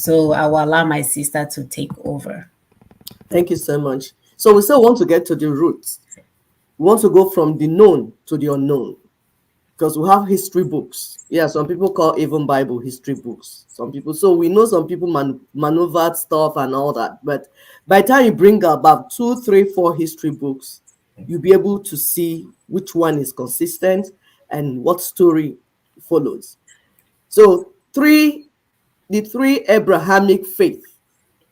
So I will allow my sister to take over. Thank you so much. So we still want to get to the roots. We want to go from the known to the unknown, because we have history books. Yeah, some people call even Bible history books. Some people, so we know some people maneuvered stuff and all that. But by the time you bring about 2, 3, 4 history books, you'll be able to see which one is consistent and what story follows. So the three Abrahamic faith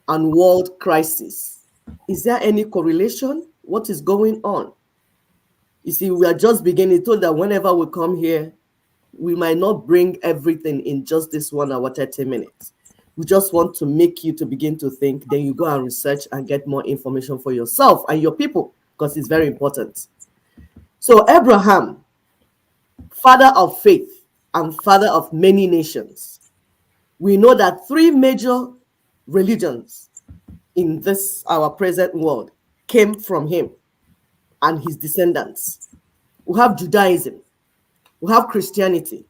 and world crisis. Is there any correlation? What is going on? You see, we are just beginning. Told that whenever we come here, we might not bring everything in just this 1 hour, 30 minutes. We just want to make you to begin to think, then you go and research and get more information for yourself and your people, because it's very important. So Abraham, father of faith and father of many nations. We know that 3 major religions in this our present world came from him and his descendants. We have Judaism, we have Christianity,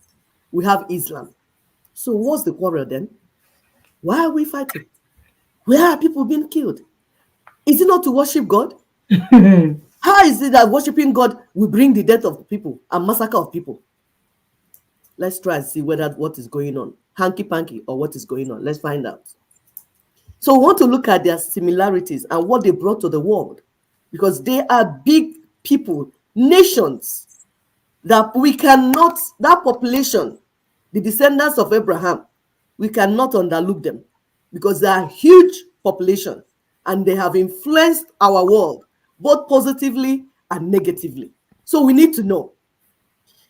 we have Islam. So what's the quarrel then? Why are we fighting? Where are people being killed? Is it not to worship God? How is it that worshiping God will bring the death of people and massacre of people? Let's try and see whether what is going on, hanky-panky, or what is going on. Let's find out. So we want to look at their similarities and what they brought to the world, because they are big people, nations, that we cannot, that population, the descendants of Abraham, we cannot underlook them, because they are a huge population and they have influenced our world, both positively and negatively. So we need to know.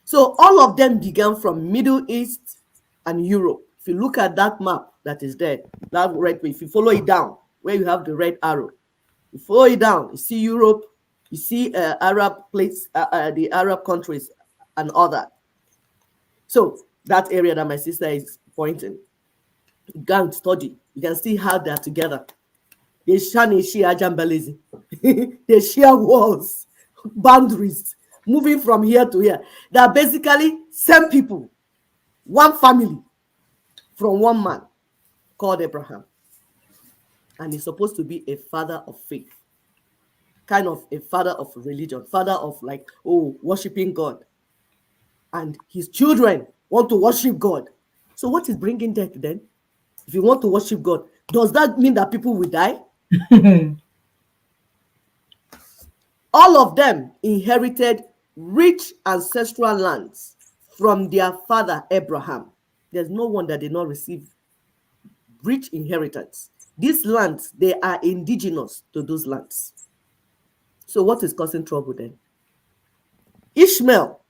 So all of them began from Middle East and Europe. If you look at that map that is there, that red, if you follow it down, where you have the red arrow, you follow it down, you see Europe, you see Arab places, the Arab countries and all that. So that area that my sister is pointing, you can study, you can see how they're together. They share jambelezi. They share walls, boundaries, moving from here to here. They are basically same people, one family from one man called Abraham. And he's supposed to be a father of faith, kind of a father of religion, father of like, oh, worshiping God. And his children want to worship God. So what is bringing death then? If you want to worship God, does that mean that people will die? All of them inherited rich ancestral lands from their father Abraham. There's no one that did not receive rich inheritance. These lands, they are indigenous to those lands. So what is causing trouble then? Ishmael,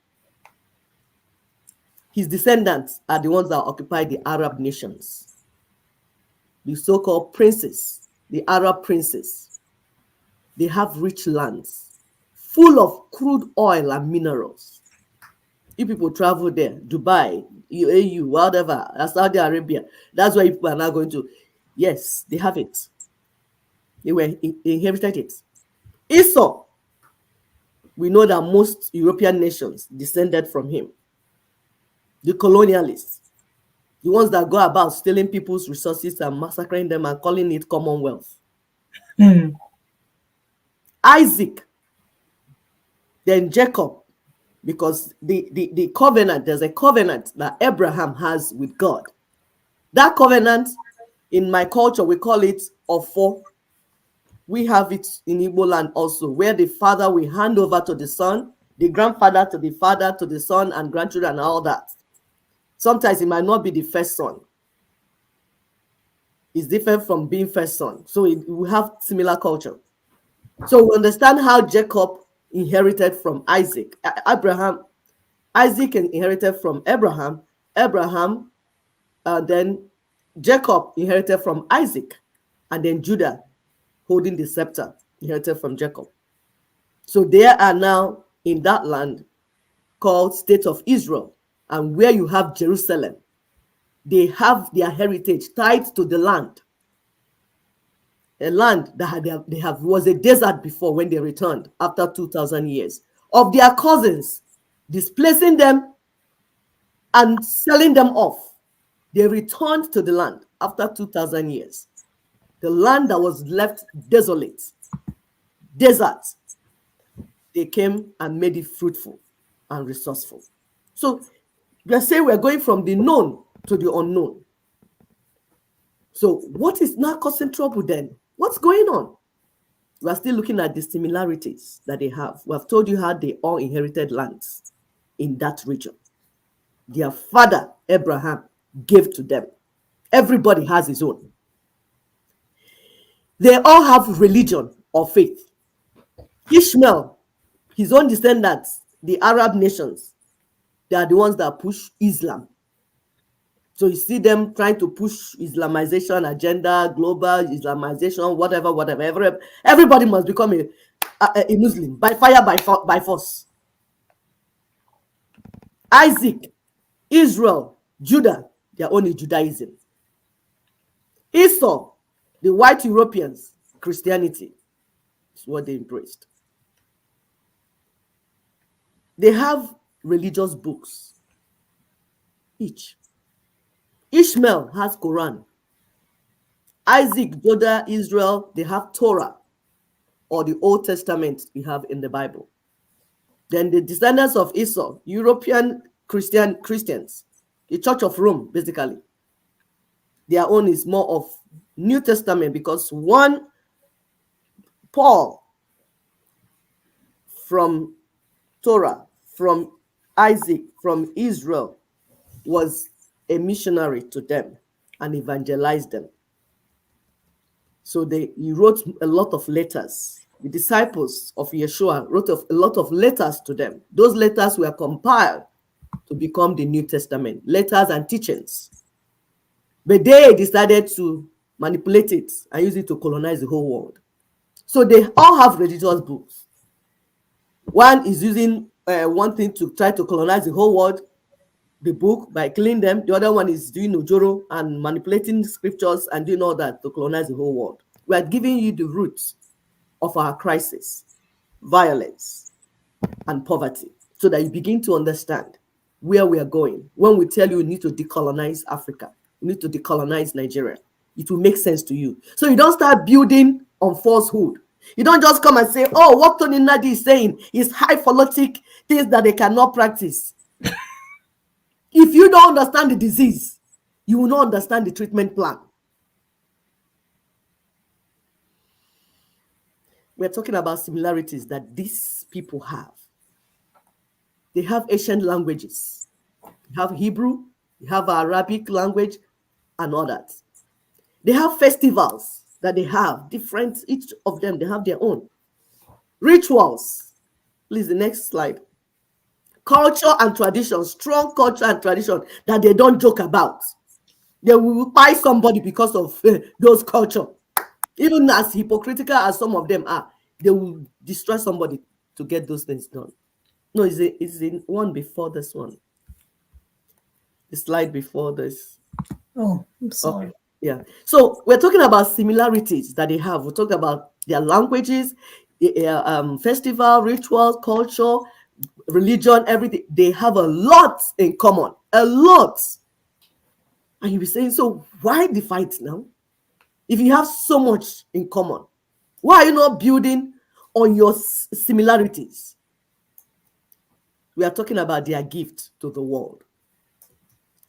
his descendants are the ones that occupy the Arab nations. The so-called princes, the Arab princes, they have rich lands full of crude oil and minerals. You people travel there, Dubai, UAE, whatever, Saudi Arabia, that's where people are now going to. Yes, they have it. They inherited it. Esau, we know that most European nations descended from him. The colonialists, the ones that go about stealing people's resources and massacring them and calling it Commonwealth. Isaac, then Jacob, because the covenant, there's a covenant that Abraham has with God. That covenant, in my culture, we call it Ofo. We have it in Igbo land also, where the father will hand over to the son, the grandfather to the father, to the son and grandchildren and all that. Sometimes it might not be the first son. It's different from being first son. So we have similar culture. So we understand how Jacob inherited from Isaac. Isaac inherited from Abraham. Then Jacob inherited from Isaac. And then Judah, holding the scepter, inherited from Jacob. So they are now in that land called State of Israel. And where you have Jerusalem, they have their heritage tied to the land. A land that they have was a desert before when they returned after 2,000 years of their cousins, displacing them and selling them off. They returned to the land after 2,000 years, the land that was left desolate, desert, they came and made it fruitful and resourceful. So we are saying we're going from the known to the unknown. So what is now causing trouble then? What's going on? We are still looking at the similarities that they have. We have told you how they all inherited lands in that region. Their father, Abraham, gave to them. Everybody has his own. They all have religion or faith. Ishmael, his own descendants, the Arab nations, they are the ones that push Islam. So you see them trying to push Islamization agenda, global Islamization, whatever. Everybody must become a Muslim by fire, by force. Isaac, Israel, Judah, their own is Judaism. Esau, the white Europeans, Christianity is what they embraced. They have religious books, each. Ishmael has Quran. Isaac, Judah, Israel, they have Torah, or the Old Testament we have in the Bible. Then the descendants of Esau, European Christians, the Church of Rome, basically. Their own is more of New Testament, because one, Paul, from Torah, from Isaac, from Israel, was a missionary to them and evangelized them. So he wrote a lot of letters. The disciples of Yeshua wrote a lot of letters to them. Those letters were compiled to become the New Testament, letters and teachings. But they decided to manipulate it and use it to colonize the whole world. So they all have religious books. One is using one thing to try to colonize the whole world, the book, by killing them. The other one is doing ojoro and manipulating scriptures and doing all that to colonize the whole world. We are giving you the roots of our crisis, violence, and poverty, so that you begin to understand where we are going. When we tell you need to decolonize Africa, you need to decolonize Nigeria, it will make sense to you. So you don't start building on falsehood. You don't just come and say, oh, what Tony Nadi is saying is high philosophic things that they cannot practice. If you don't understand the disease, you will not understand the treatment plan. We're talking about similarities that these people have. They have ancient languages. They have Hebrew, they have Arabic language, and all that. They have festivals that they have, different, each of them, they have their own. Rituals. Please, the next slide. Culture and tradition, strong culture and tradition that they don't joke about. They will buy somebody because of those culture. Even as hypocritical as some of them are, they will destroy somebody to get those things done. No, it's in one before this one. The slide before this. Oh, I'm sorry. Okay. Yeah. So we're talking about similarities that they have. We talk about their languages, festival, rituals, culture, religion, everything. They have a lot in common. A lot. And you'll be saying, so why the fight now? If you have so much in common, why are you not building on your similarities? We are talking about their gift to the world.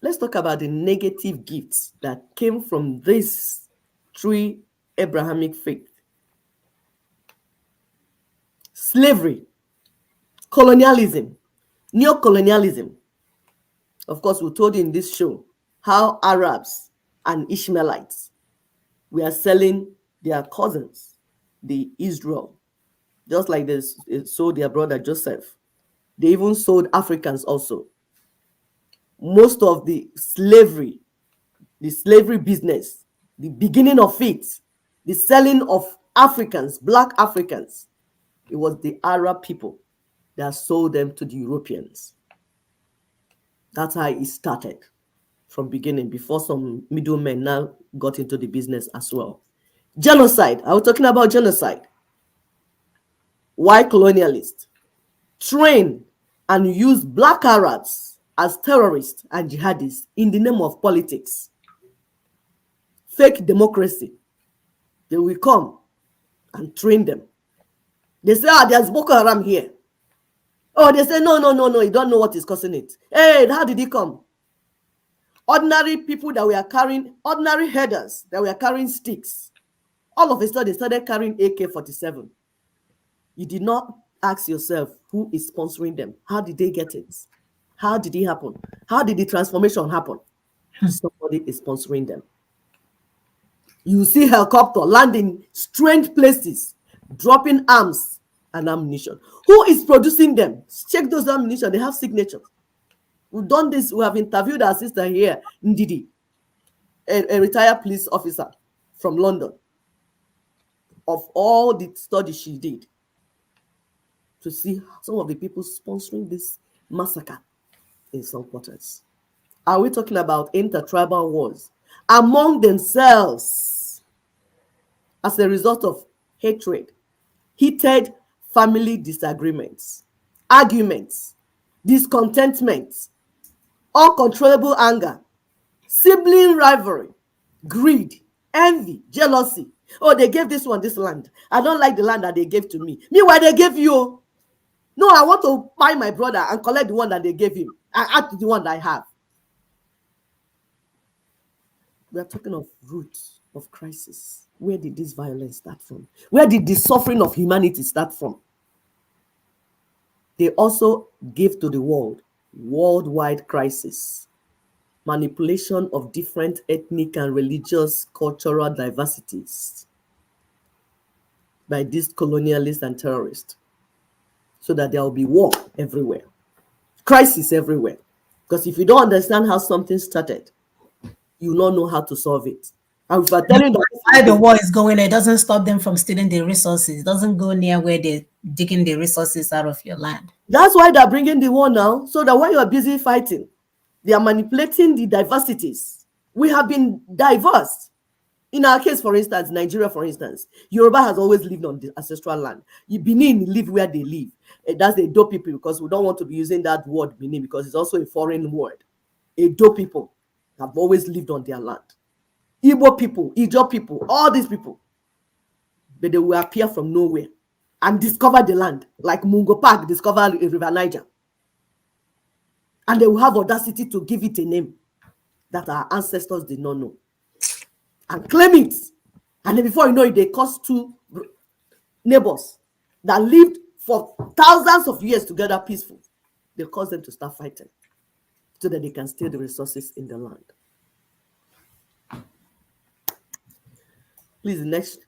Let's talk about the negative gifts that came from this three Abrahamic faith. Slavery, colonialism, neo-colonialism. Of course, we told you in this show how Arabs and Ishmaelites were selling their cousins, the Israel, just like they sold their brother Joseph. They even sold Africans also. Most of the slavery business, the beginning of it, the selling of Africans, black Africans, it was the Arab people that sold them to the Europeans. That's how it started from beginning, before some middlemen now got into the business as well. Genocide. I was talking about genocide. White colonialists train and use black Arabs as terrorists and jihadists in the name of politics. fake democracy. They will come and train them. They say, there's Boko Haram here. Oh, they say, no, you don't know what is causing it. Hey, how did it come? Ordinary people that were carrying, ordinary headers that were carrying sticks, all of a sudden they started carrying AK-47. You did not ask yourself who is sponsoring them. How did they get it? How did it happen? How did the transformation happen? Somebody is sponsoring them. You see helicopter landing strange places, dropping arms and ammunition. Who is producing them? Check those ammunition. They have signatures. We've done this. We have interviewed our sister here, Ndidi, a retired police officer from London, of all the studies she did to see some of the people sponsoring this massacre in some quarters. Are we talking about intertribal wars among themselves as a result of hatred, heated family disagreements, arguments, discontentment, uncontrollable anger, sibling rivalry, greed, envy, jealousy? Oh, they gave this one this land. I don't like the land that they gave to me. Meanwhile, they gave you. No, I want to buy my brother and collect the one that they gave him and add to the one that I have. We are talking of roots of crisis. Where did this violence start from? Where did the suffering of humanity start from? They also gave to the world worldwide crisis, manipulation of different ethnic and religious cultural diversities by these colonialists and terrorists, so that there will be war everywhere, crisis everywhere. Because if you don't understand how something started, you will not know how to solve it. And if I'm telling you why the war is going, it doesn't stop them from stealing the resources. It doesn't go near where they're digging the resources out of your land. That's why they're bringing the war now, so that when you are busy fighting, they are manipulating the diversities. We have been diverse. In our case, for instance, Nigeria, for instance, Yoruba has always lived on the ancestral land. Benin live where they live. That's the Edo people, because we don't want to be using that word Benin because it's also a foreign word. Edo people have always lived on their land. Igbo people, Ijo people, all these people. But they will appear from nowhere and discover the land, like Mungo Park discovered River Niger. And they will have audacity to give it a name that our ancestors did not know, and claim it. And then before you know it, they cause two neighbors that lived for thousands of years together peaceful. They cause them to start fighting so that they can steal the resources in the land. Please, next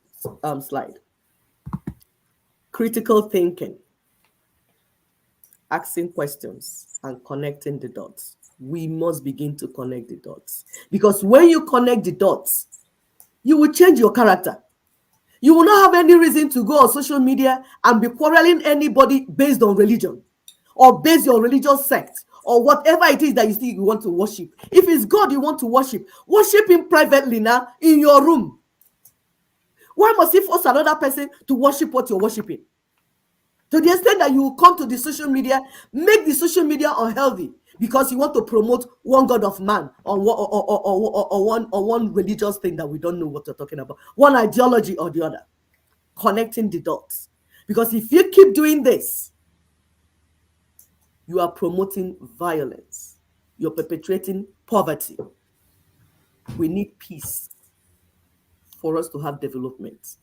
slide. Critical thinking, asking questions and connecting the dots. We must begin to connect the dots, because when you connect the dots, you will change your character. You will not have any reason to go on social media and be quarreling anybody based on religion or based on religious sect or whatever it is that you think you want to worship. If it's God you want to worship him privately now in your room. Why must you force another person to worship what you're worshiping? To the extent that you will come to the social media, make the social media unhealthy because you want to promote one God of man or one religious thing that we don't know what you're talking about, one ideology or the other. Connecting the dots. Because if you keep doing this, you are promoting violence. You're perpetuating poverty. We need peace for us to have development,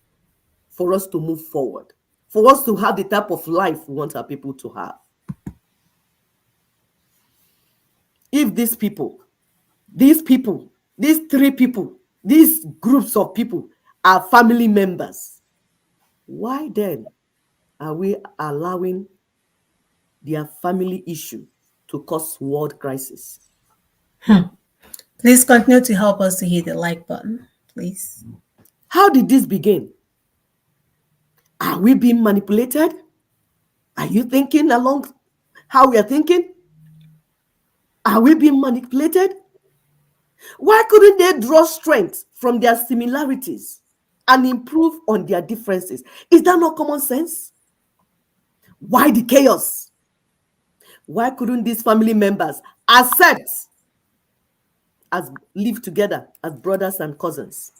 for us to move forward, for us to have the type of life we want our people to have. If these people, these three people, these groups of people are family members, why then are we allowing their family issue to cause world crisis? Please continue to help us to hit the like button, please. How did this begin? Are we being manipulated? Are you thinking along how we are thinking? Are we being manipulated? Why couldn't they draw strength from their similarities and improve on their differences? Is that not common sense? Why the chaos? Why couldn't these family members accept as live together as brothers and cousins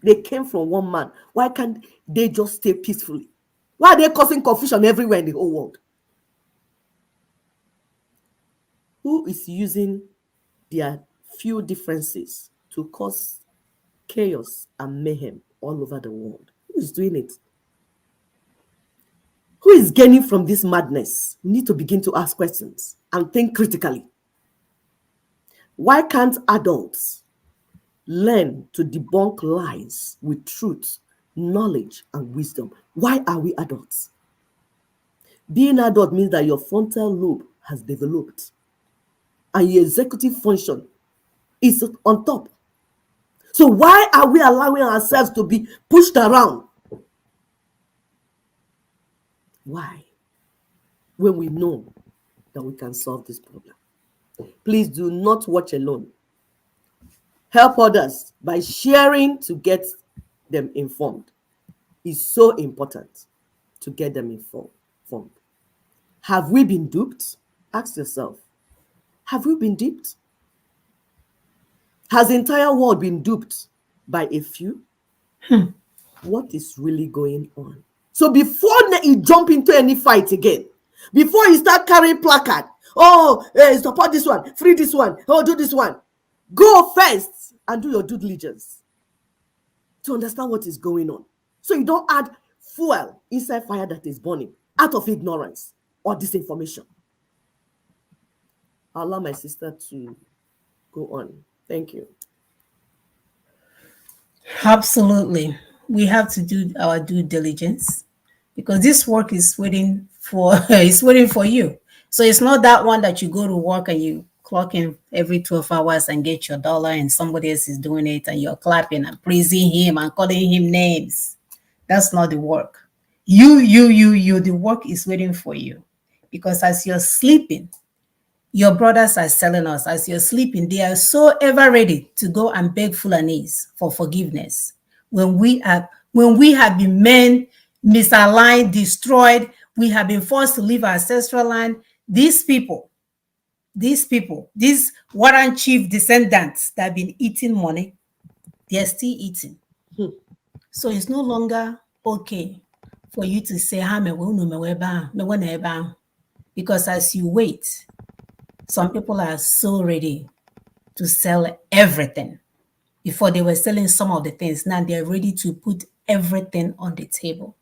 They came from one man. Why can't they just stay peacefully? Why are they causing confusion everywhere in the whole world? Who is using their few differences to cause chaos and mayhem all over the world? Who is doing it? Who is gaining from this madness? We need to begin to ask questions and think critically. Why can't adults learn to debunk lies with truth, knowledge, and wisdom? Why are we adults? Being adult means that your frontal lobe has developed and your executive function is on top. So why are we allowing ourselves to be pushed around? Why? When we know that we can solve this problem. Please do not watch alone. Help others by sharing to get them informed. It's so important to get them informed. Have we been duped? Ask yourself. Have we been duped? Has the entire world been duped by a few? What is really going on? So before you jump into any fight again, before you start carrying placard, support this one, free this one, do this one, go first and do your due diligence to understand what is going on. So you don't add fuel inside fire that is burning out of ignorance or disinformation. I'll allow my sister to go on. Thank you. Absolutely. We have to do our due diligence because this work is waiting for it's waiting for you. So it's not that one that you go to work and you clock in every 12 hours and get your dollar and somebody else is doing it and you're clapping and praising him and calling him names. That's not the work. The work is waiting for you because as you're sleeping, your brothers are telling us as you're sleeping, they are so ever ready to go and beg Fulanese for forgiveness. When we have been men misaligned, destroyed, we have been forced to leave our ancestral land. These Warren chief descendants that have been eating money, they're still eating. So it's no longer okay for you to say, because as you wait, some people are so ready to sell everything. Before they were selling some of the things, now they're ready to put everything on the table.